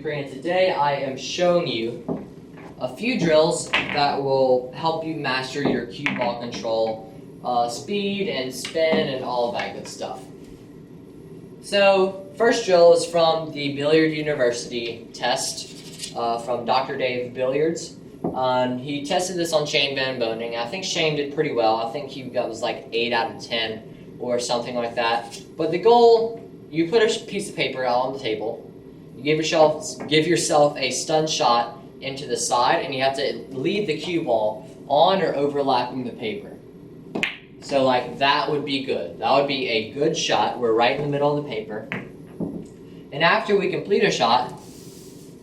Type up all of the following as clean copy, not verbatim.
Dupree, and today I am showing you a few drills that will help you master your cue ball control, speed and spin and all of that good stuff. So, first drill is from the Billiard University test from Dr. Dave Billiards. He tested this on Shane Van Boning. I think Shane did pretty well. I think he was like 8 out of 10 or something like that. But the goal, you put a piece of paper out on the table. You give yourself a stun shot into the side, and you have to lead the cue ball on or overlapping the paper. So like that would be good. That would be a good shot. We're right in the middle of the paper. And after we complete a shot,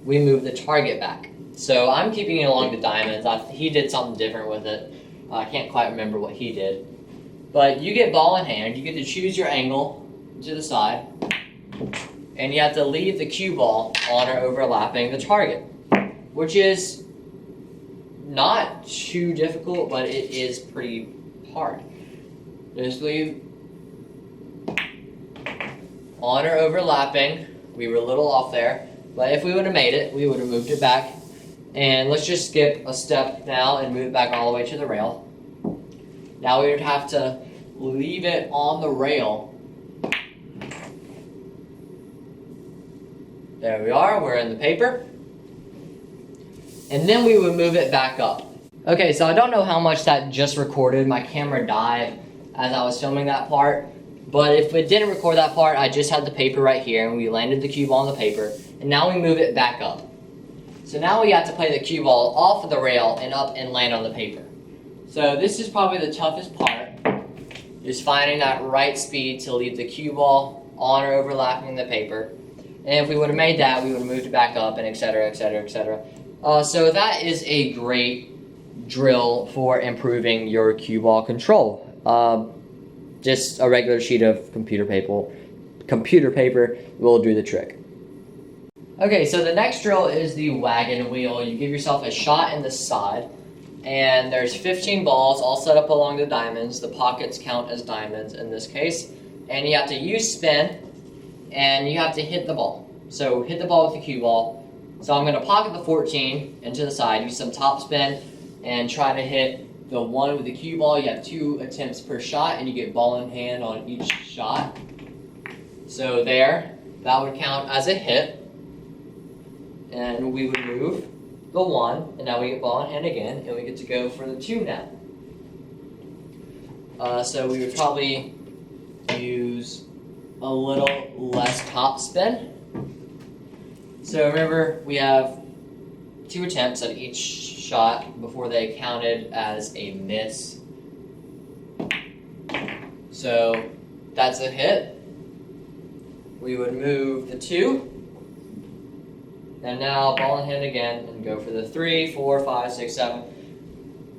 we move the target back. So I'm keeping it along the diamonds. He did something different with it. I can't quite remember what he did. But you get ball in hand. You get to choose your angle to the side. And you have to leave the cue ball on or overlapping the target, which is not too difficult, but it is pretty hard. Just leave on or overlapping. We were a little off there, but if we would have made it, we would have moved it back. And let's just skip a step now and move back all the way to the rail. Now we would have to leave it on the rail. There we are, we're in the paper. And then we would move it back up. Okay, so I don't know how much that just recorded. My camera died as I was filming that part. But if it didn't record that part, I just had the paper right here, and we landed the cue ball on the paper. And now we move it back up. So now we have to play the cue ball off of the rail and up and land on the paper. So this is probably the toughest part, is finding that right speed to leave the cue ball on or overlapping the paper. And if we would have made that, we would have moved it back up, and etc., etc., etc. So that is a great drill for improving your cue ball control. Just a regular sheet of computer paper will do the trick. Okay, so the next drill is the wagon wheel. You give yourself a shot in the side, and there's 15 balls all set up along the diamonds. The pockets count as diamonds in this case. And you have to use spin, and you have to hit the ball. So hit the ball with the cue ball. So I'm going to pocket the 14 into the side, use some top spin, and try to hit the one with the cue ball. You have 2 attempts per shot, and you get ball in hand on each shot. So there, that would count as a hit. And we would move the 1, and now we get ball in hand again, and we get to go for the 2 now. So we would probably use a little less top spin. So remember, we have 2 attempts at each shot before they counted as a miss. So that's a hit. We would move the 2. And now ball in hand again and go for the 3, 4, 5, 6, 7,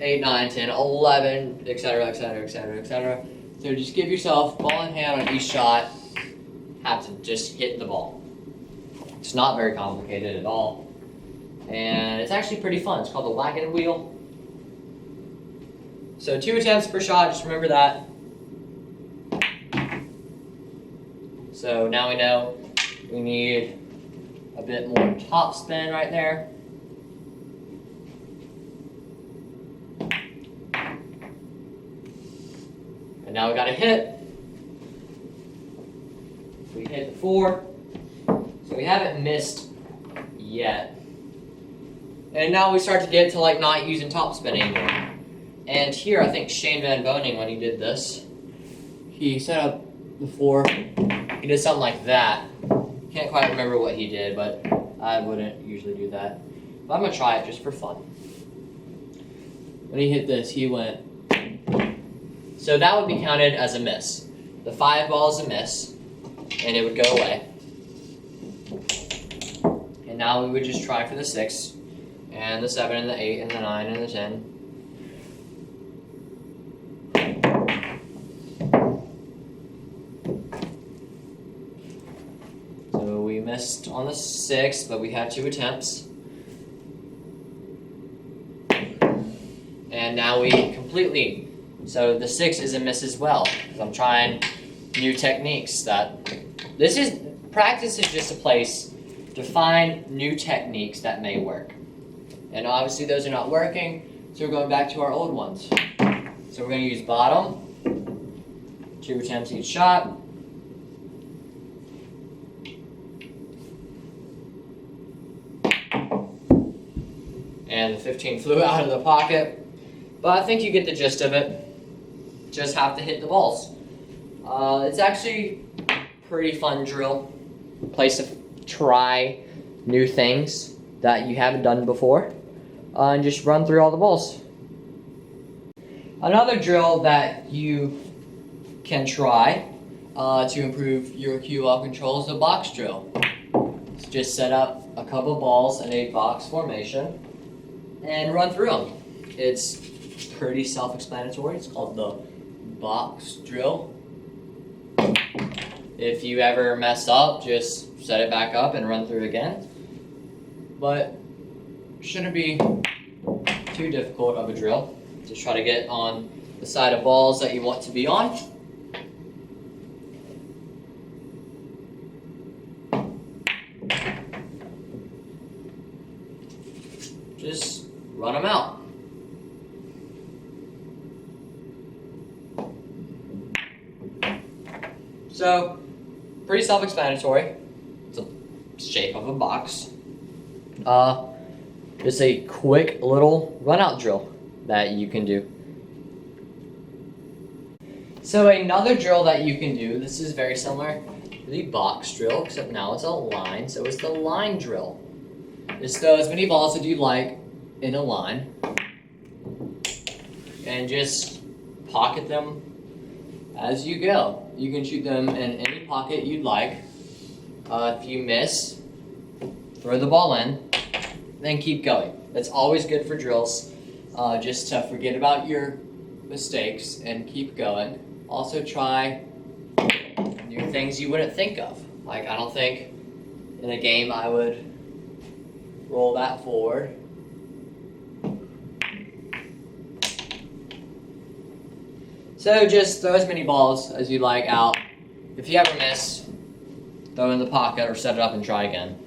8, 9, 10, 11, etc., etc., etc., etc. So just give yourself ball in hand on each shot. Have to just hit the ball. It's not very complicated at all. And it's actually pretty fun. It's called the wagon wheel. So 2 attempts per shot, just remember that. So now we know we need a bit more top spin right there. And now we got a hit. We hit the 4. So we haven't missed yet. And now we start to get to like not using top spin anymore. And here I think Shane Van Boning, when he did this, he set up the 4. He did something like that. Can't quite remember what he did, but I wouldn't usually do that. But I'm going to try it just for fun. When he hit this, he went. So that would be counted as a miss. The 5 ball is a miss, and it would go away. And now we would just try for the 6, and the 7, and the 8, and the 9, and the 10. We missed on the 6, but we had 2 attempts. And now we completely. So the 6 is a miss as well, because I'm trying new techniques. Practice is just a place to find new techniques that may work. And obviously those are not working, so we're going back to our old ones. So we're going to use bottom, 2 attempts each shot. And the 15 flew out of the pocket. But I think you get the gist of it. Just have to hit the balls. It's actually a pretty fun drill. Place to try new things that you haven't done before. And just run through all the balls. Another drill that you can try to improve your cue ball control is the box drill. So just set up a couple balls in a box formation and run through them. It's pretty self-explanatory. It's called the box drill. If you ever mess up, just set it back up and run through again. But shouldn't be too difficult of a drill. Just try to get on the side of balls that you want to be on. Just run them out. So, pretty self-explanatory. It's a shape of a box. Just a quick little run-out drill that you can do. So another drill that you can do, this is very similar to the box drill, except now it's a line, so it's the line drill. Just throw as many balls as you like in a line, and just pocket them as you go. You can shoot them in any pocket you'd like. If you miss, throw the ball in, then keep going. That's always good for drills, just to forget about your mistakes and keep going. Also try new things you wouldn't think of. Like, I don't think in a game I would roll that forward. So just throw as many balls as you like out. If you ever miss, throw in the pocket or set it up and try again.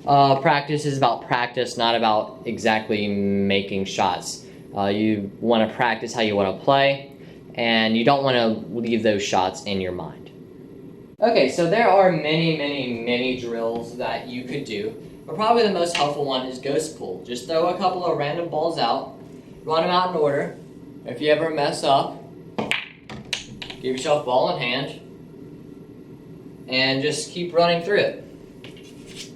Practice is about practice, not about exactly making shots. You want to practice how you want to play, and you don't want to leave those shots in your mind. Okay, so there are many drills that you could do, but probably the most helpful one is ghost pull. Just throw a couple of random balls out, run them out in order. If you ever mess up, give yourself ball in hand, and just keep running through it.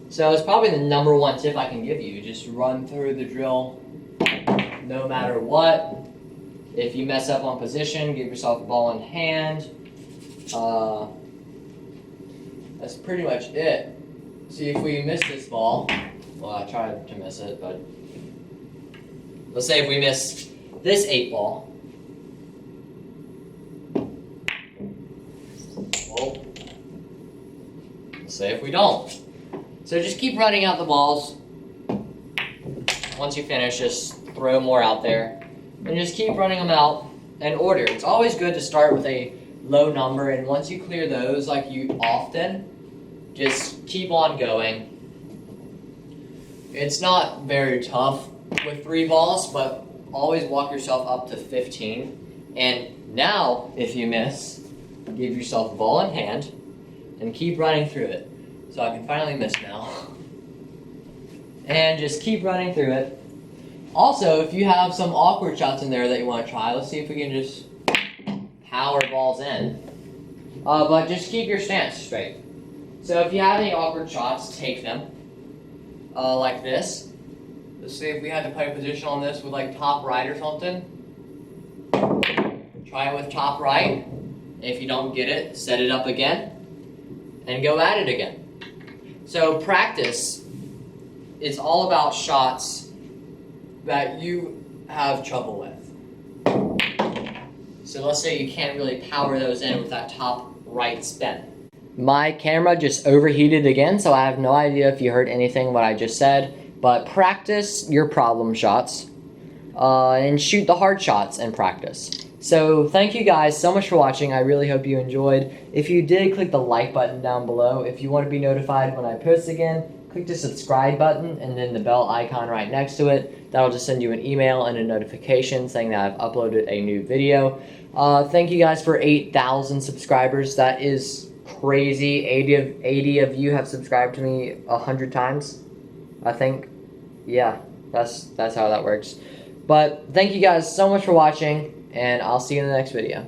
So it's probably the number one tip I can give you. Just run through the drill no matter what. If you mess up on position, give yourself a ball in hand. That's pretty much it. See, if we miss this ball, well, I tried to miss it, but let's say if we miss this 8 ball, well, let's say if we don't. So just keep running out the balls. Once you finish, just throw more out there. And just keep running them out in order. It's always good to start with a low number, and once you clear those, like you often, just keep on going. It's not very tough with 3 balls, but always walk yourself up to 15. And now, if you miss, give yourself a ball in hand and keep running through it. So I can finally miss now. And just keep running through it. Also, if you have some awkward shots in there that you want to try, let's see if we can just power balls in. But just keep your stance straight. So if you have any awkward shots, take them. Like this. Let's see if we had to play a position on this with like top right or something. Try it with top right. If you don't get it, set it up again. And go at it again. So practice is all about shots that you have trouble with. So let's say you can't really power those in with that top right spin. My camera just overheated again, so I have no idea if you heard anything what I just said, but practice your problem shots and shoot the hard shots in practice. So thank you guys so much for watching. I really hope you enjoyed. If you did, click the like button down below. If you want to be notified when I post again, click the subscribe button and then the bell icon right next to it. That'll just send you an email and a notification saying that I've uploaded a new video. Thank you guys for 8,000 subscribers. That is crazy. 80 of you have subscribed to me 100 times, I think. Yeah, that's how that works. But thank you guys so much for watching, and I'll see you in the next video.